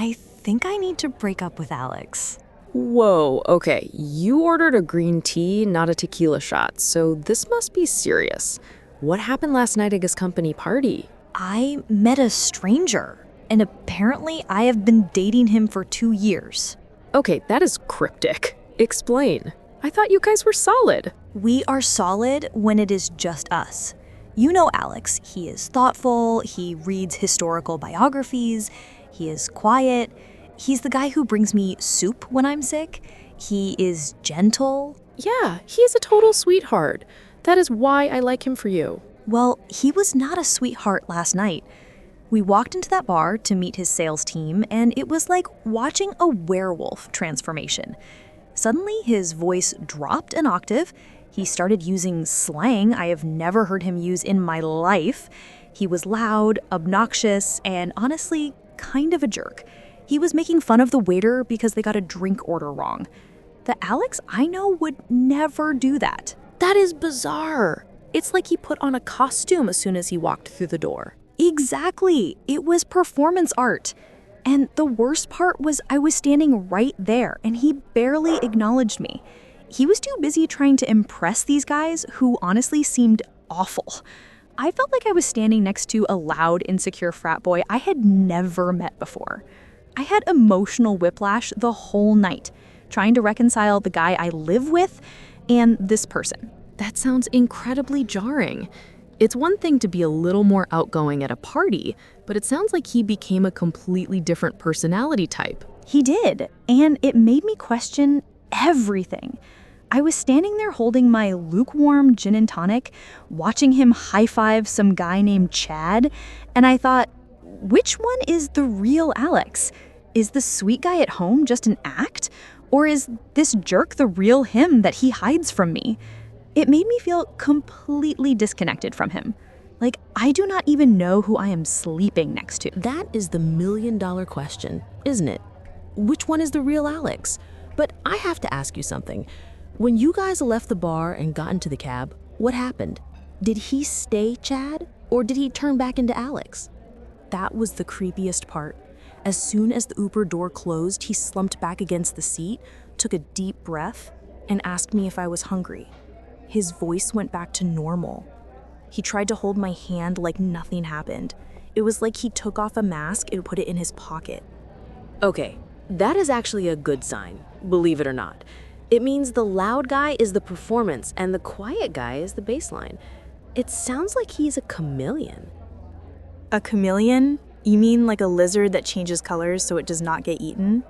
I think I need to break up with Alex. Whoa, okay. You ordered a green tea, not a tequila shot, so this must be serious. What happened last night at his company party? I met a stranger, and apparently I have been dating him for 2 years. Okay, that is cryptic. Explain. I thought you guys were solid. We are solid when it is just us. You know Alex. He is thoughtful, he reads historical biographies, he is quiet. He's the guy who brings me soup when I'm sick. He is gentle. Yeah, he's a total sweetheart. That is why I like him for you. Well, he was not a sweetheart last night. We walked into that bar to meet his sales team, and it was like watching a werewolf transformation. Suddenly, his voice dropped an octave. He started using slang I have never heard him use in my life. He was loud, obnoxious, and honestly, kind of a jerk. He was making fun of the waiter because they got a drink order wrong. The Alex I know would never do that. That is bizarre. It's like he put on a costume as soon as he walked through the door. Exactly. It was performance art. And the worst part was I was standing right there and he barely acknowledged me. He was too busy trying to impress these guys who honestly seemed awful. I felt like I was standing next to a loud, insecure frat boy I had never met before. I had emotional whiplash the whole night, trying to reconcile the guy I live with and this person. That sounds incredibly jarring. It's one thing to be a little more outgoing at a party, but it sounds like he became a completely different personality type. He did, and it made me question everything. I was standing there holding my lukewarm gin and tonic, watching him high-five some guy named Chad, and I thought, which one is the real Alex? Is the sweet guy at home just an act? Or is this jerk the real him that he hides from me? It made me feel completely disconnected from him. Like, I do not even know who I am sleeping next to. That is the million-dollar question, isn't it? Which one is the real Alex? But I have to ask you something. When you guys left the bar and got into the cab, what happened? Did he stay Chad, or did he turn back into Alex? That was the creepiest part. As soon as the Uber door closed, he slumped back against the seat, took a deep breath, and asked me if I was hungry. His voice went back to normal. He tried to hold my hand like nothing happened. It was like he took off a mask and put it in his pocket. Okay, that is actually a good sign, believe it or not. It means the loud guy is the performance and the quiet guy is the baseline. It sounds like he's a chameleon. A chameleon? You mean like a lizard that changes colors so it does not get eaten?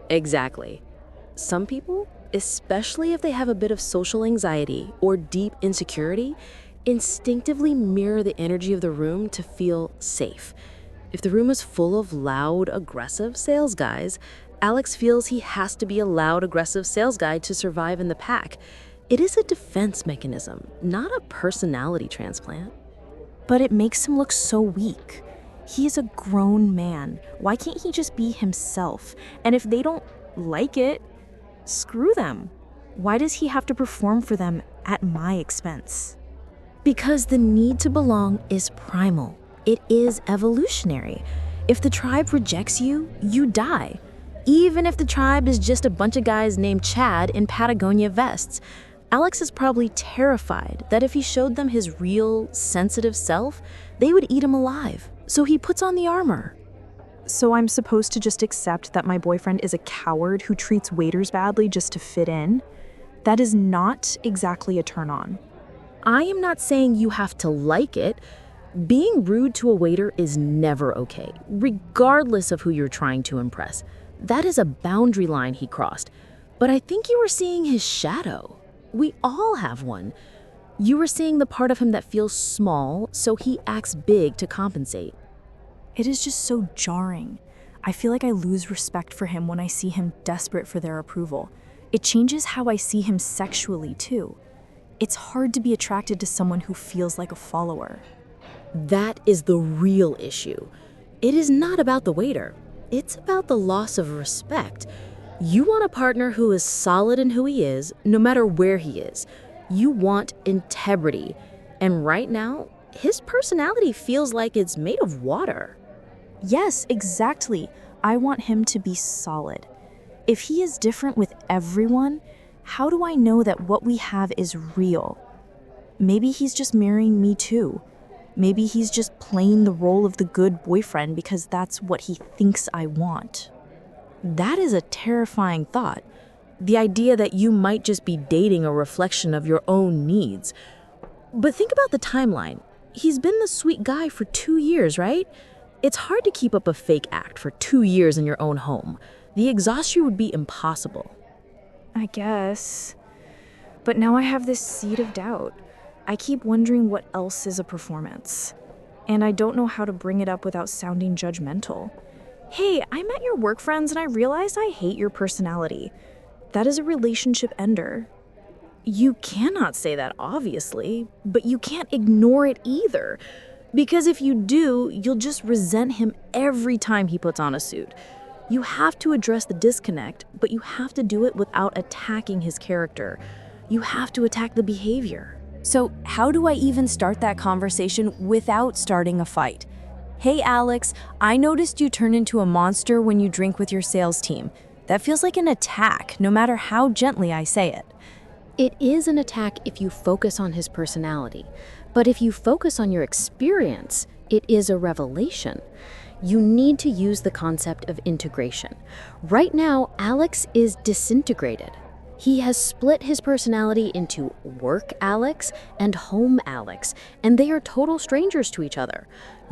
Exactly. Some people, especially if they have a bit of social anxiety or deep insecurity, instinctively mirror the energy of the room to feel safe. If the room is full of loud, aggressive sales guys, Alex feels he has to be a loud, aggressive sales guy to survive in the pack. It is a defense mechanism, not a personality transplant. But it makes him look so weak. He is a grown man. Why can't he just be himself? And if they don't like it, screw them. Why does he have to perform for them at my expense? Because the need to belong is primal. It is evolutionary. If the tribe rejects you, you die. Even if the tribe is just a bunch of guys named Chad in Patagonia vests, Alex is probably terrified that if he showed them his real, sensitive self, they would eat him alive. So he puts on the armor. So I'm supposed to just accept that my boyfriend is a coward who treats waiters badly just to fit in? That is not exactly a turn on. I am not saying you have to like it. Being rude to a waiter is never okay, regardless of who you're trying to impress. That is a boundary line he crossed. But I think you were seeing his shadow. We all have one. You were seeing the part of him that feels small, so he acts big to compensate. It is just so jarring. I feel like I lose respect for him when I see him desperate for their approval. It changes how I see him sexually, too. It's hard to be attracted to someone who feels like a follower. That is the real issue. It is not about the waiter. It's about the loss of respect. You want a partner who is solid in who he is, no matter where he is. You want integrity. And right now, his personality feels like it's made of water. Yes, exactly. I want him to be solid. If he is different with everyone, how do I know that what we have is real? Maybe he's just mirroring me too. Maybe he's just playing the role of the good boyfriend because that's what he thinks I want. That is a terrifying thought. The idea that you might just be dating a reflection of your own needs. But think about the timeline. He's been the sweet guy for 2 years, right? It's hard to keep up a fake act for 2 years in your own home. The exhaustion would be impossible. I guess. But now I have this seed of doubt. I keep wondering what else is a performance. And I don't know how to bring it up without sounding judgmental. Hey, I met your work friends and I realized I hate your personality. That is a relationship ender. You cannot say that, obviously, but you can't ignore it either. Because if you do, you'll just resent him every time he puts on a suit. You have to address the disconnect, but you have to do it without attacking his character. You have to attack the behavior. So how do I even start that conversation without starting a fight? Hey Alex, I noticed you turn into a monster when you drink with your sales team. That feels like an attack, no matter how gently I say it. It is an attack if you focus on his personality, but if you focus on your experience, it is a revelation. You need to use the concept of integration. Right now, Alex is disintegrated. He has split his personality into work Alex and home Alex, and they are total strangers to each other.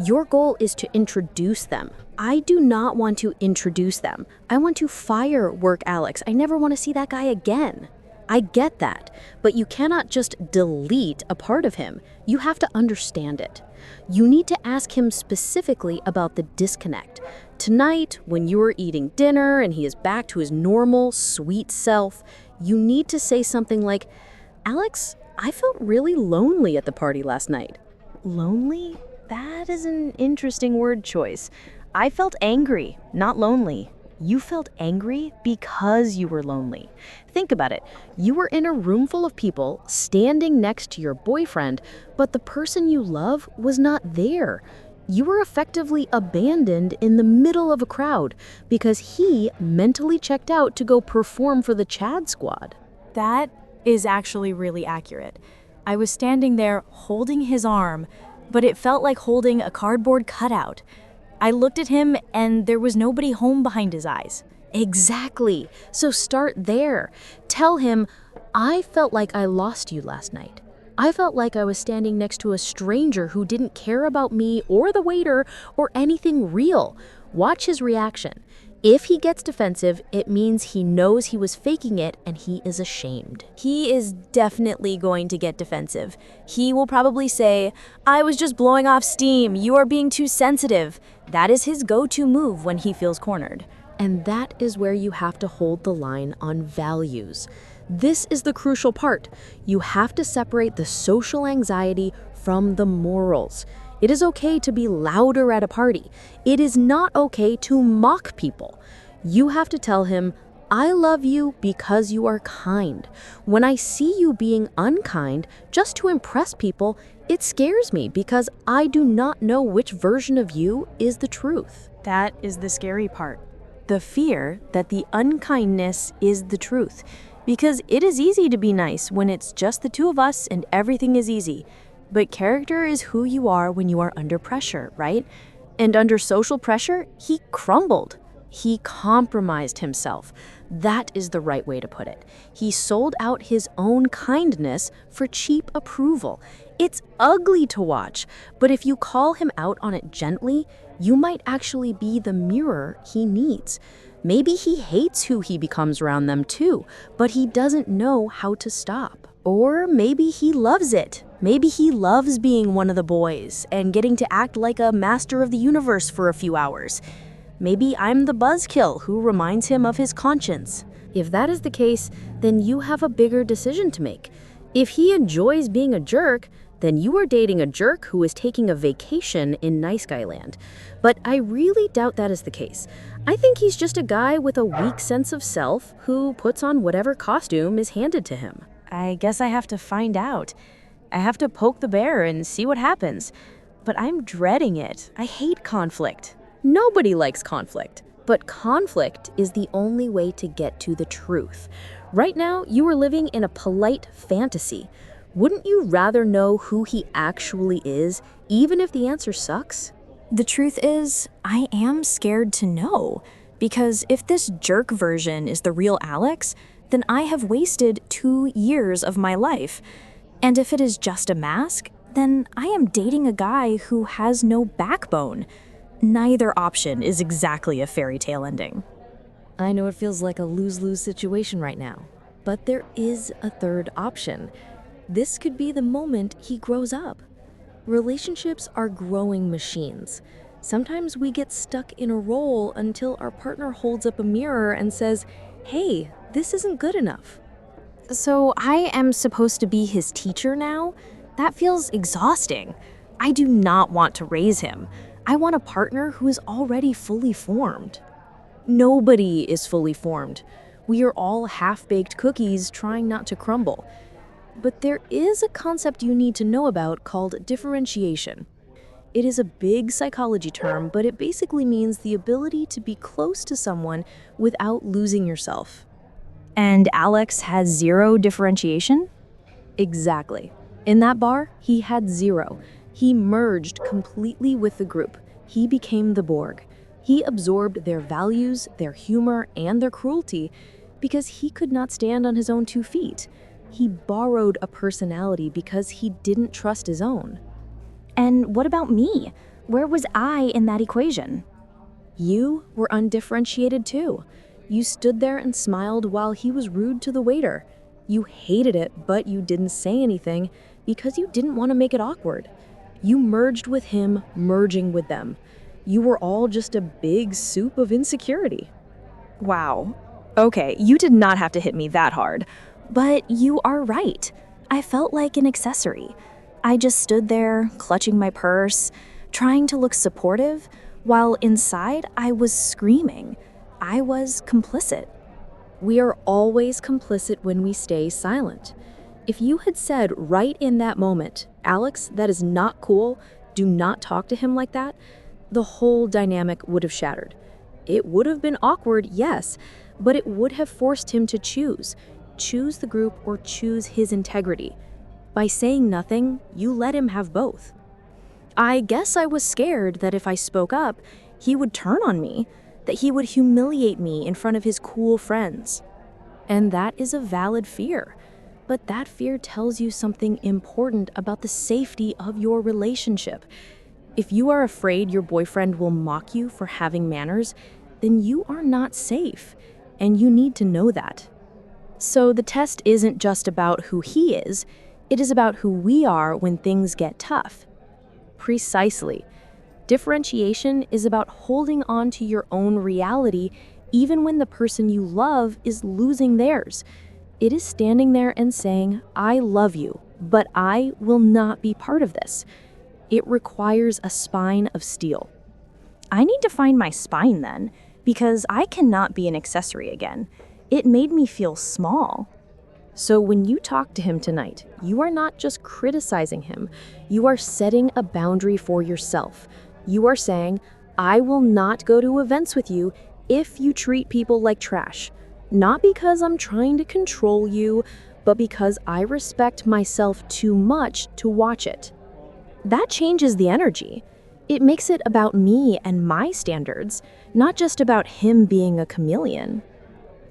Your goal is to introduce them. I do not want to introduce them. I want to fire work Alex. I never want to see that guy again. I get that, but you cannot just delete a part of him. You have to understand it. You need to ask him specifically about the disconnect. Tonight, when you are eating dinner and he is back to his normal, sweet self, you need to say something like, Alex, I felt really lonely at the party last night. Lonely? That is an interesting word choice. I felt angry, not lonely. You felt angry because you were lonely. Think about it. You were in a room full of people standing next to your boyfriend, but the person you love was not there. You were effectively abandoned in the middle of a crowd because he mentally checked out to go perform for the Chad squad. That is actually really accurate. I was standing there holding his arm, but it felt like holding a cardboard cutout. I looked at him and there was nobody home behind his eyes. Exactly. So start there. Tell him, I felt like I lost you last night. I felt like I was standing next to a stranger who didn't care about me or the waiter or anything real. Watch his reaction. If he gets defensive, it means he knows he was faking it and he is ashamed. He is definitely going to get defensive. He will probably say, I was just blowing off steam. You are being too sensitive. That is his go-to move when he feels cornered. And that is where you have to hold the line on values. This is the crucial part. You have to separate the social anxiety from the morals. It is okay to be louder at a party. It is not okay to mock people. You have to tell him, I love you because you are kind. When I see you being unkind just to impress people, it scares me because I do not know which version of you is the truth. That is the scary part. The fear that the unkindness is the truth. Because it is easy to be nice when it's just the two of us and everything is easy. But character is who you are when you are under pressure, right? And under social pressure, he crumbled. He compromised himself. That is the right way to put it. He sold out his own kindness for cheap approval. It's ugly to watch, but if you call him out on it gently, you might actually be the mirror he needs. Maybe he hates who he becomes around them too, but he doesn't know how to stop. Or maybe he loves it. Maybe he loves being one of the boys and getting to act like a master of the universe for a few hours. Maybe I'm the buzzkill who reminds him of his conscience. If that is the case, then you have a bigger decision to make. If he enjoys being a jerk, then you are dating a jerk who is taking a vacation in nice guy land. But I really doubt that is the case. I think he's just a guy with a weak sense of self who puts on whatever costume is handed to him. I guess I have to find out. I have to poke the bear and see what happens. But I'm dreading it. I hate conflict. Nobody likes conflict, but But conflict is the only way to get to the truth. Right now, you are living in a polite fantasy. Wouldn't you rather know who he actually is, even if the answer sucks? The truth is, I am scared to know. Because if this jerk version is the real Alex, then I have wasted 2 years of my life. And if it is just a mask, then I am dating a guy who has no backbone. Neither option is exactly a fairy tale ending. I know it feels like a lose-lose situation right now, but there is a third option. This could be the moment he grows up. Relationships are growing machines. Sometimes we get stuck in a role until our partner holds up a mirror and says, "Hey, this isn't good enough." So I am supposed to be his teacher now? That feels exhausting. I do not want to raise him. I want a partner who is already fully formed. Nobody is fully formed. We are all half-baked cookies trying not to crumble. But there is a concept you need to know about called differentiation. It is a big psychology term, but it basically means the ability to be close to someone without losing yourself. And Alex has zero differentiation? Exactly. In that bar, he had zero. He merged completely with the group. He became the Borg. He absorbed their values, their humor, and their cruelty because he could not stand on his own 2 feet. He borrowed a personality because he didn't trust his own. And what about me? Where was I in that equation? You were undifferentiated too. You stood there and smiled while he was rude to the waiter. You hated it, but you didn't say anything because you didn't want to make it awkward. You merged with him, merging with them. You were all just a big soup of insecurity. Wow. Okay, you did not have to hit me that hard. But you are right. I felt like an accessory. I just stood there, clutching my purse, trying to look supportive, while inside I was screaming. I was complicit. We are always complicit when we stay silent. If you had said right in that moment, "Alex, that is not cool, do not talk to him like that," the whole dynamic would have shattered. It would have been awkward, yes, but it would have forced him to choose the group or choose his integrity. By saying nothing, you let him have both. I guess I was scared that if I spoke up, he would turn on me, that he would humiliate me in front of his cool friends. And that is a valid fear. But that fear tells you something important about the safety of your relationship. If you are afraid your boyfriend will mock you for having manners, then you are not safe, and you need to know that. So the test isn't just about who he is, it is about who we are when things get tough. Precisely. Differentiation is about holding on to your own reality even when the person you love is losing theirs. It is standing there and saying, "I love you, but I will not be part of this." It requires a spine of steel. I need to find my spine then, because I cannot be an accessory again. It made me feel small. So when you talk to him tonight, you are not just criticizing him, you are setting a boundary for yourself. You are saying, "I will not go to events with you if you treat people like trash. Not because I'm trying to control you, but because I respect myself too much to watch it." That changes the energy. It makes it about me and my standards, not just about him being a chameleon.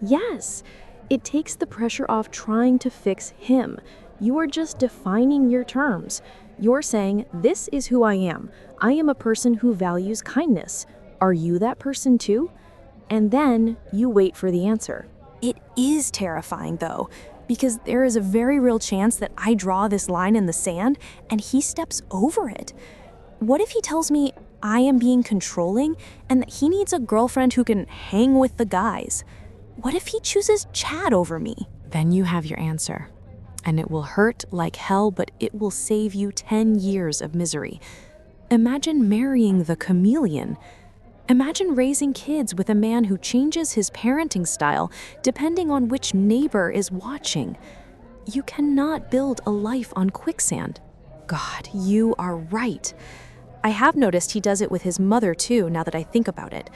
Yes, it takes the pressure off trying to fix him. You are just defining your terms. You're saying, "This is who I am. I am a person who values kindness. Are you that person too?" And then you wait for the answer. It is terrifying though, because there is a very real chance that I draw this line in the sand and he steps over it. What if he tells me I am being controlling and that he needs a girlfriend who can hang with the guys? What if he chooses Chad over me? Then you have your answer. And it will hurt like hell, but it will save you 10 years of misery. Imagine marrying the chameleon. Imagine raising kids with a man who changes his parenting style depending on which neighbor is watching. You cannot build a life on quicksand. God, you are right. I have noticed he does it with his mother too, now that I think about it.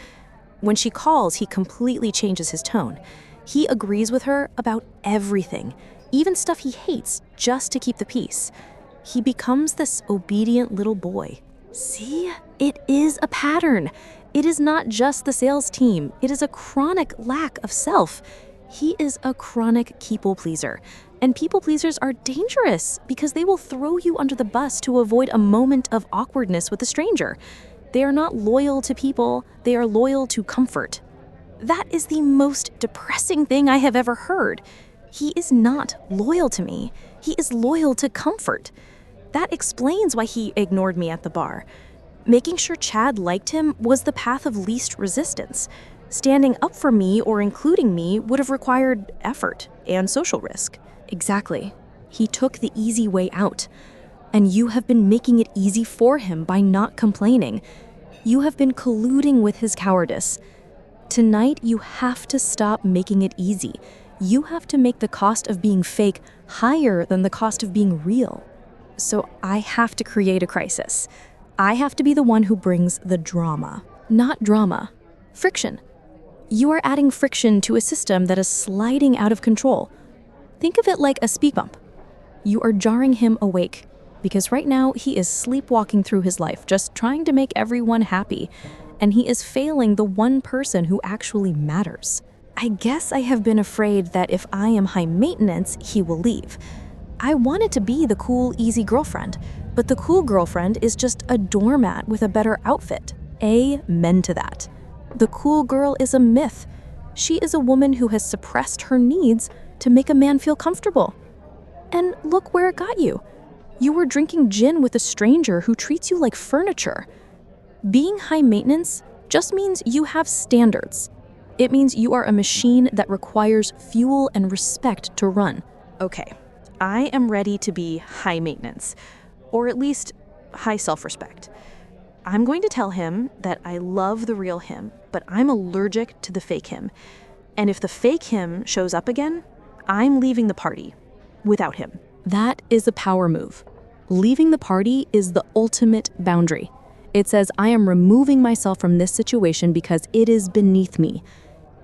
When she calls, he completely changes his tone. He agrees with her about everything, even stuff he hates, just to keep the peace. He becomes this obedient little boy. See? It is a pattern. It is not just the sales team. It is a chronic lack of self. He is a chronic people pleaser. And people pleasers are dangerous because they will throw you under the bus to avoid a moment of awkwardness with a stranger. They are not loyal to people, they are loyal to comfort. That is the most depressing thing I have ever heard. He is not loyal to me. He is loyal to comfort. That explains why he ignored me at the bar. Making sure Chad liked him was the path of least resistance. Standing up for me or including me would have required effort and social risk. Exactly. He took the easy way out. And you have been making it easy for him by not complaining. You have been colluding with his cowardice. Tonight, you have to stop making it easy. You have to make the cost of being fake higher than the cost of being real. So I have to create a crisis. I have to be the one who brings the drama. Not drama. Friction. You are adding friction to a system that is sliding out of control. Think of it like a speed bump. You are jarring him awake, because right now he is sleepwalking through his life, just trying to make everyone happy, and he is failing the one person who actually matters. I guess I have been afraid that if I am high maintenance, he will leave. I wanted to be the cool, easy girlfriend, but the cool girlfriend is just a doormat with a better outfit. Amen to that. The cool girl is a myth. She is a woman who has suppressed her needs to make a man feel comfortable. And look where it got you. You were drinking gin with a stranger who treats you like furniture. Being high maintenance just means you have standards. It means you are a machine that requires fuel and respect to run. Okay, I am ready to be high maintenance, or at least high self-respect. I'm going to tell him that I love the real him, but I'm allergic to the fake him. And if the fake him shows up again, I'm leaving the party without him. That is a power move. Leaving the party is the ultimate boundary. It says, I am removing myself from this situation because it is beneath me.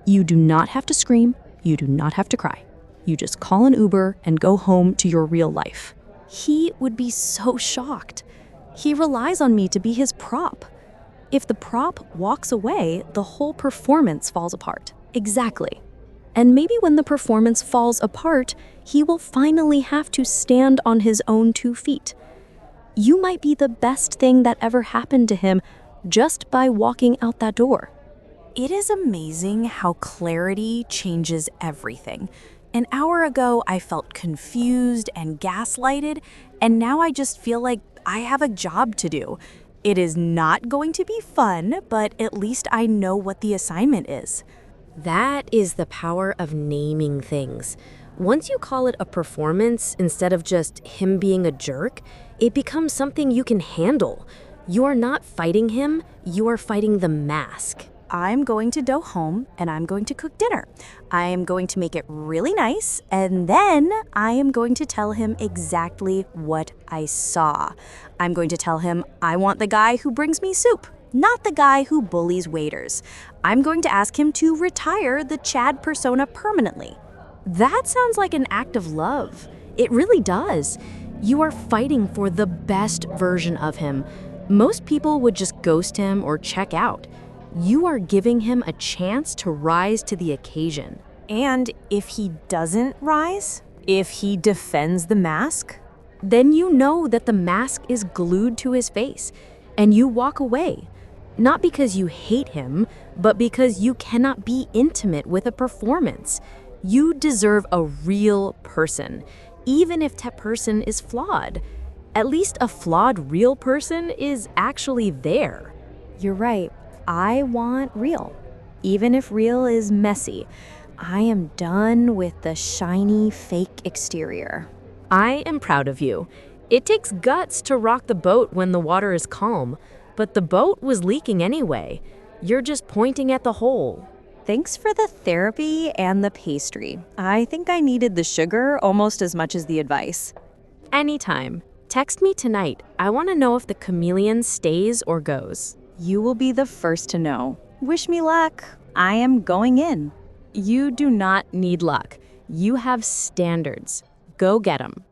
You do not have to scream. You do not have to cry. You just call an Uber and go home to your real life. He would be so shocked. He relies on me to be his prop. If the prop walks away, the whole performance falls apart. Exactly. And maybe when the performance falls apart, he will finally have to stand on his own 2 feet. You might be the best thing that ever happened to him just by walking out that door. It is amazing how clarity changes everything. An hour ago, I felt confused and gaslighted, and now I just feel like I have a job to do. It is not going to be fun, but at least I know what the assignment is. That is the power of naming things. Once you call it a performance instead of just him being a jerk, it becomes something you can handle. You are not fighting him, you are fighting the mask. I'm going to go home and I'm going to cook dinner. I am going to make it really nice, and then I am going to tell him exactly what I saw. I'm going to tell him I want the guy who brings me soup, not the guy who bullies waiters. I'm going to ask him to retire the Chad persona permanently. That sounds like an act of love. It really does. You are fighting for the best version of him. Most people would just ghost him or check out. You are giving him a chance to rise to the occasion. And if he doesn't rise, if he defends the mask, then you know that the mask is glued to his face, and you walk away. Not because you hate him, but because you cannot be intimate with a performance. You deserve a real person, even if that person is flawed. At least a flawed real person is actually there. You're right. I want real, even if real is messy. I am done with the shiny, fake exterior. I am proud of you. It takes guts to rock the boat when the water is calm, but the boat was leaking anyway. You're just pointing at the hole. Thanks for the therapy and the pastry. I think I needed the sugar almost as much as the advice. Anytime. Text me tonight. I want to know if the chameleon stays or goes. You will be the first to know. Wish me luck. I am going in. You do not need luck. You have standards. Go get them.